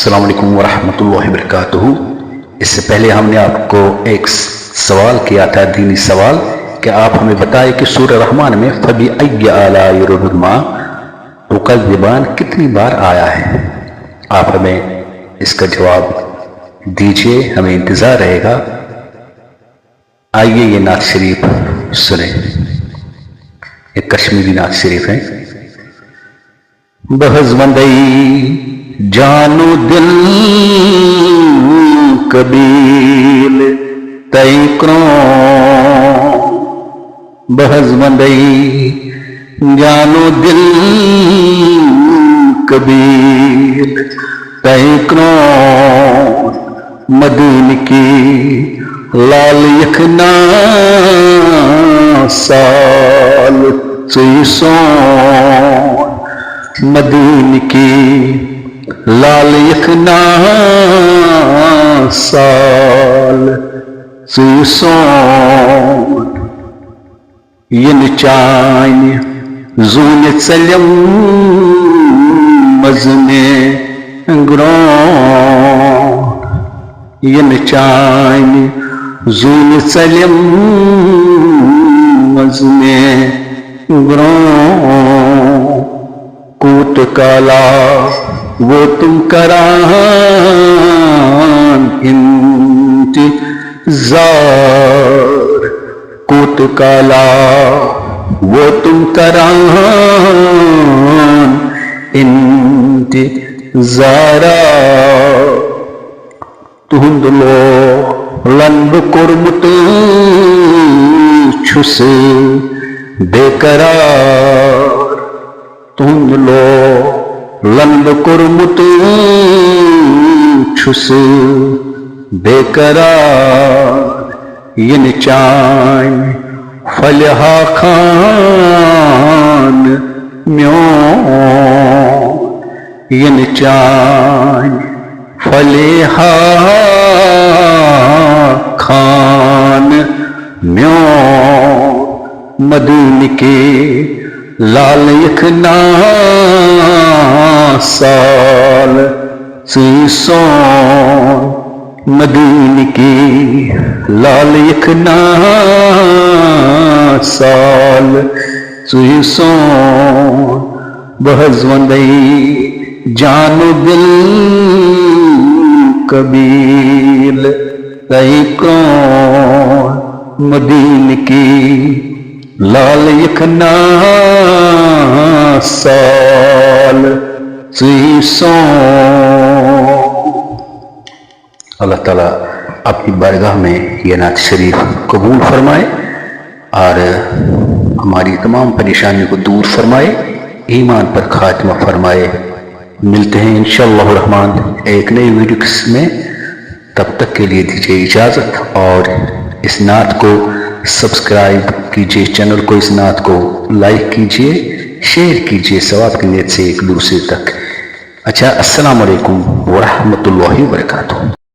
السلام علیکم ورحمۃ اللہ وبرکاتہ۔ اس سے پہلے ہم نے آپ کو ایک سوال کیا تھا، دینی سوال، کہ آپ ہمیں بتائیں کہ سورہ رحمان میں فَبِأَيِّ آلَاءِ رَبِّكُمَا تُكَذِّبَانِ کتنی بار آیا ہے۔ آپ ہمیں اس کا جواب دیجئے، ہمیں انتظار رہے گا۔ آئیے یہ نعت شریف سنیں، ایک کشمیری نعت شریف ہے۔ بہزمندئی جانو دل قبیل تیکروں، بہزمندئی جانو دل قبیل تیکروں، مدین کی لال یکنا سال سیسوں، مدین کی لال یکنا سال سیسوں، ین چائن زون چلم مزنے گروں، ین چائن زون چلم مزنے گروں، کوت کالا وہ تم کران انتظار، کوت کالا وہ تم کران انتظار، تہند لو لنب کرمت چھس بے قرار، تہند لو لنب کرمت چھس بے قرار، ین چائن فلحا خان میون، ین چائن فلحا خان میون، مدین کے لال یکنا سال سیسوں، مدین کی لال یکنا سال سیسوں، بہزمندئی جانو دل قبیل تیکروں، مدین کی لال یکنا سال سیسوں۔ اللہ تعالیٰ اپنی بارگاہ میں یہ نعت شریف قبول فرمائے اور ہماری تمام پریشانیوں کو دور فرمائے، ایمان پر خاتمہ فرمائے۔ ملتے ہیں انشاءاللہ الرحمن ایک نئی ویڈیو میں، تب تک کے لیے دیجیے اجازت، اور اس نعت کو سبسکرائب کیجئے، چینل کو، اس نعت کو لائک کیجئے، شیئر کیجئے ثواب کی نیت سے ایک دوسرے تک۔ اچھا، السلام علیکم ورحمۃ اللہ وبرکاتہ۔